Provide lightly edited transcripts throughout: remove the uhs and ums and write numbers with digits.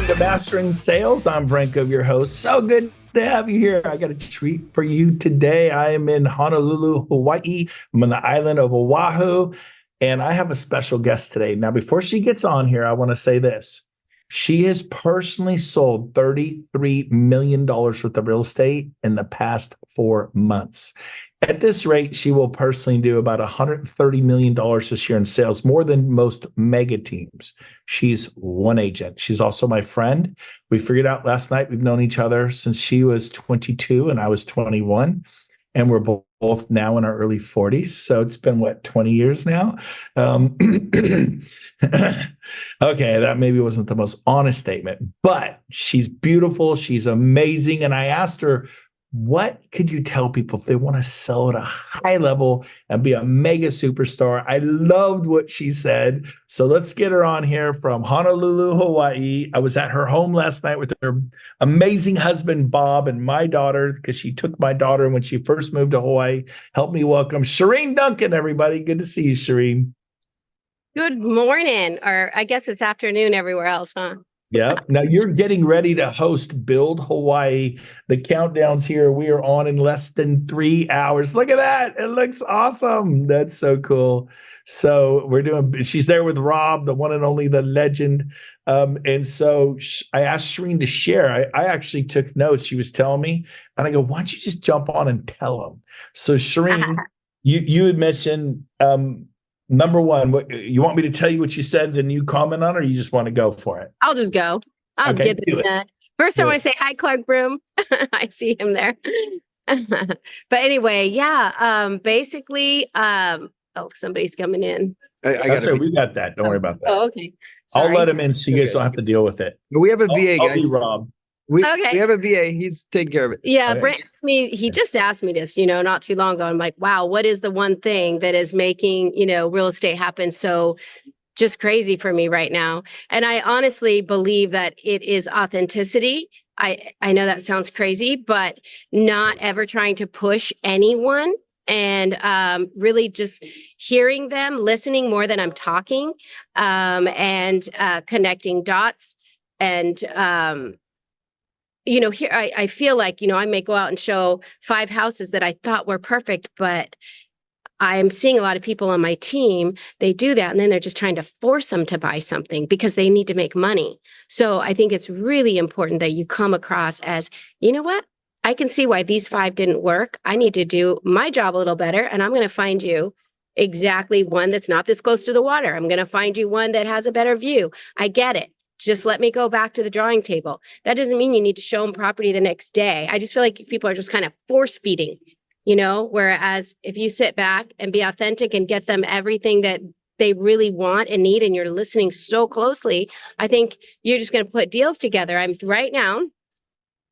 to Mastering Sales. I'm Brent Gove, your host. So good to have you here. I got a treat for you today. I am in Honolulu, Hawaii. I'm on the island of Oahu, and I have a special guest today. Now, before she gets on here, I want to say this. She has personally sold $33 million worth of real estate in the past 4 months. At this rate, she will personally do about $130 million this year in sales, more than most mega teams. She's one agent. She's also my friend. We figured out last night we've known each other since she was 22 and I was 21. And we're both now in our early 40s. So it's been, 20 years now? Okay, that maybe wasn't the most honest statement, but she's beautiful. She's amazing. And I asked her, what could you tell people if they want to sell at a high level and be a mega superstar? I loved what she said. So let's get her on here from Honolulu, Hawaii. I was at her home last night with her amazing husband, Bob, and my daughter, because she took my daughter when she first moved to Hawaii. Help me welcome Shireen Duncan, everybody. Good to see you, Shireen. Good morning, or I guess it's afternoon everywhere else, huh? Yeah. Now you're getting ready to host Build Hawaii. The countdown's here. We are on in less than 3 hours. Look at that. It looks awesome. That's so cool. So she's there with Rob, the one and only, the legend. And so I asked Shireen to share. I actually took notes. She was telling me, and I go, why don't you just jump on and tell them? So Shireen, you had mentioned, number one, what you want me to tell you what you said and you comment on it, or you just want to go for it? I'll just go. I'll just get it. First, I want to say hi, Clark Broom. I see him there. But anyway, yeah. Basically, somebody's coming in. We got that. Don't worry about that. Oh, okay. Sorry. I'll let him in so you guys don't have to deal with it. We have a VA, guys. I'll be Rob. We have a VA. He's taking care of it. Yeah, Brent asked me, he just asked me this, not too long ago. I'm like, wow, what is the one thing that is making, real estate happen so just crazy for me right now? And I honestly believe that it is authenticity. I know that sounds crazy, but not ever trying to push anyone, and really just hearing them, listening more than I'm talking, and connecting dots. And here I feel like, I may go out and show 5 houses that I thought were perfect, but I'm seeing a lot of people on my team, they do that, and then they're just trying to force them to buy something because they need to make money. So I think it's really important that you come across as, you know what? I can see why these 5 didn't work. I need to do my job a little better, and I'm going to find you exactly one that's not this close to the water. I'm going to find you one that has a better view. I get it. Just let me go back to the drawing table. That doesn't mean you need to show them property the next day. I just feel like people are just kind of force feeding, whereas if you sit back and be authentic and get them everything that they really want and need, and you're listening so closely, I think you're just going to put deals together. I'm right now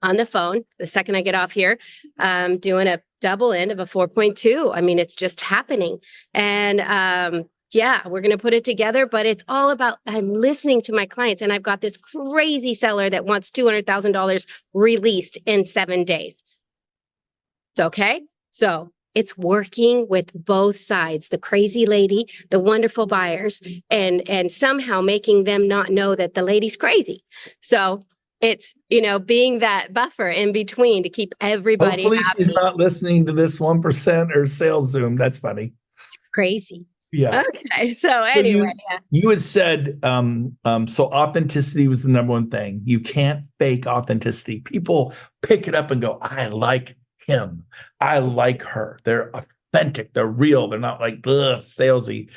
on the phone, the second I get off here, doing a double end of a 4.2. I mean, it's just happening. And, yeah, we're going to put it together, but it's all about, I'm listening to my clients, and I've got this crazy seller that wants $200,000 released in 7 days. Okay. So it's working with both sides, the crazy lady, the wonderful buyers, and somehow making them not know that the lady's crazy. So it's, being that buffer in between to keep everybody Hopefully happy. She's not listening to this 1% or sales Zoom. That's funny. Crazy. Yeah. Okay. So anyway, you had said, so authenticity was the number one thing. You can't fake authenticity. People pick it up and go, I like him. I like her. They're authentic. They're real. They're not like salesy.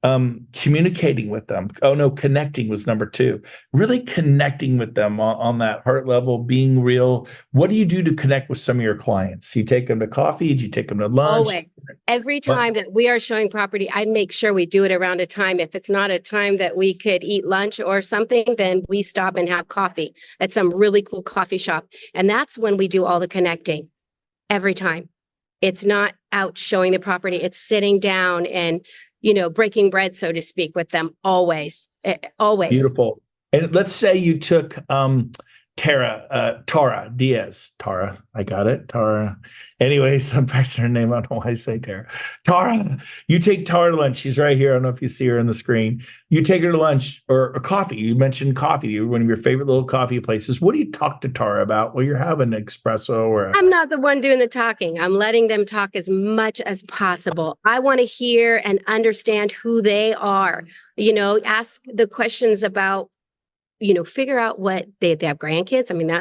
Communicating with them. Oh no, connecting was number 2. Really connecting with them on that heart level, being real. What do you do to connect with some of your clients? You take them to coffee? Do you take them to lunch? Always. Every time that we are showing property, I make sure we do it around a time. If it's not a time that we could eat lunch or something, then we stop and have coffee at some really cool coffee shop. And that's when we do all the connecting. Every time. It's not out showing the property. It's sitting down and breaking bread, so to speak, with them always. Always. Beautiful. And let's say you took Tara Diaz. Tara, I got it. Tara. Anyways, I'm pressing her name. I don't know why I say Tara. Tara, you take Tara to lunch. She's right here. I don't know if you see her on the screen. You take her to lunch or coffee. You mentioned coffee, one of your favorite little coffee places. What do you talk to Tara about? Well, you're having an espresso or I'm not the one doing the talking. I'm letting them talk as much as possible. I want to hear and understand who they are. Ask the questions about, figure out what they have grandkids. I mean,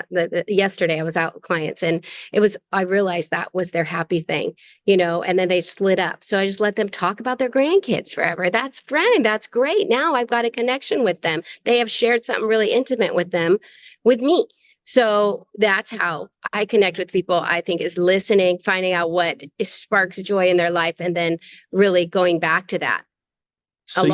yesterday I was out with clients and I realized that was their happy thing, and then they split up. So I just let them talk about their grandkids forever. That's That's great. Now I've got a connection with them. They have shared something really intimate with me. So that's how I connect with people, I think, is listening, finding out what sparks joy in their life, and then really going back to that. So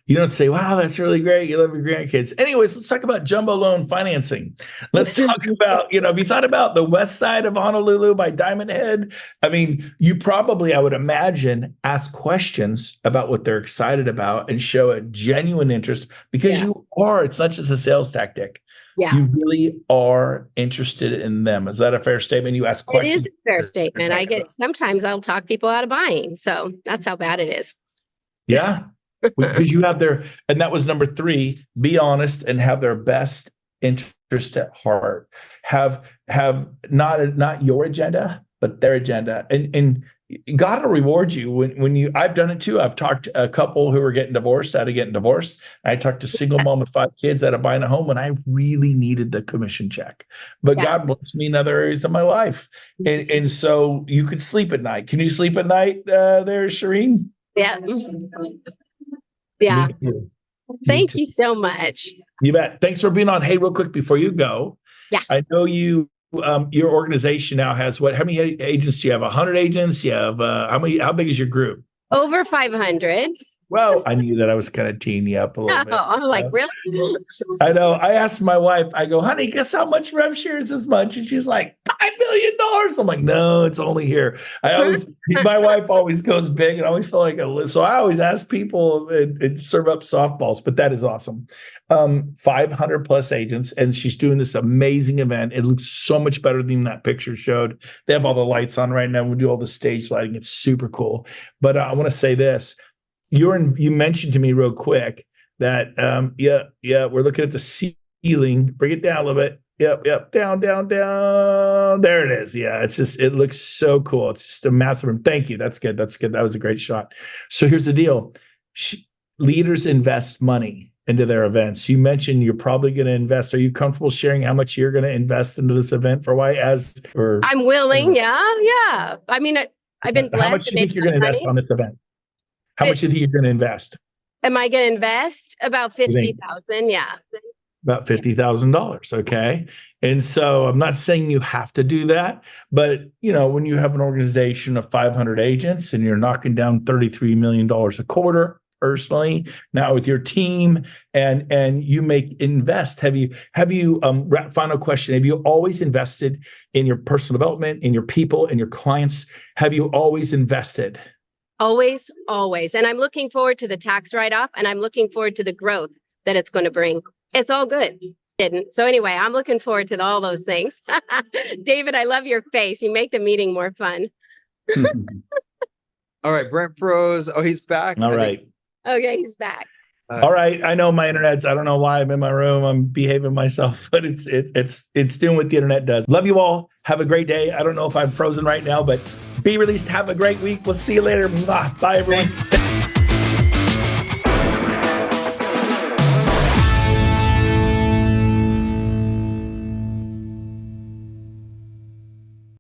you don't say, wow, that's really great. You love your grandkids. Anyways, let's talk about jumbo loan financing. Let's talk about, have you thought about the west side of Honolulu by Diamond Head? I mean, you probably, I would imagine, ask questions about what they're excited about and show a genuine interest because it's not just a sales tactic. Yeah. You really are interested in them. Is that a fair statement? You ask questions. It is a fair statement. Sometimes I'll talk people out of buying. So that's how bad it is. Yeah, because you have and that was number 3, be honest and have their best interest at heart. Have not your agenda, but their agenda. And God will reward you when I've done it too. I've talked to a couple who were getting divorced out of getting divorced. I talked to a single mom with 5 kids out of buying a home when I really needed the commission check. But God blessed me in other areas of my life. And so you could sleep at night. Can you sleep at night there, Shireen? Yeah. Yeah. Thank you so much. You bet. Thanks for being on. Hey, real quick before you go. Yeah. I know your organization now has how many agents do you have? 100 agents? You have how big is your group? Over 500. Well, I knew that. I was kind of teeing you up a little bit. I'm like, really? I know. I asked my wife, I go, honey, guess how much rev share is this much? And she's like, $5 million. I'm like, no, it's only here. My wife always goes big and I always feel like so I always ask people and serve up softballs, but that is awesome. 500 plus agents, and she's doing this amazing event. It looks so much better than that picture showed. They have all the lights on right now. We do all the stage lighting. It's super cool. But I want to say this. You mentioned to me real quick that we're looking at the ceiling. Bring it down a little bit. Yep, down. There it is. Yeah, it looks so cool. It's just a massive room. Thank you. That's good. That was a great shot. So here's the deal. Leaders invest money into their events. You mentioned you're probably going to invest. Are you comfortable sharing how much you're going to invest into this event for why? I'm willing. Yeah. I mean, I've been blessed. How much do you think you're going to invest on this event? How much do you think you're going to invest? Am I going to invest? About $50,000. Yeah. About $50,000. Okay. And so I'm not saying you have to do that, but when you have an organization of 500 agents and you're knocking down $33 million a quarter personally now with your team and you invest, have you final question, have you always invested in your personal development, in your people, in your clients? Have you always invested? Always. And I'm looking forward to the tax write-off, and I'm looking forward to the growth that it's going to bring. It's all good. Didn't. So anyway, I'm looking forward to all those things. David, I love your face. You make the meeting more fun. All right. Brent froze. Oh, he's back. All right. Okay, he's back. All right. I know my internet's, I don't know why I'm in my room. I'm behaving myself, but it's doing what the internet does. Love you all. Have a great day. I don't know if I'm frozen right now, but be released. Have a great week. We'll see you later. Bye, everyone.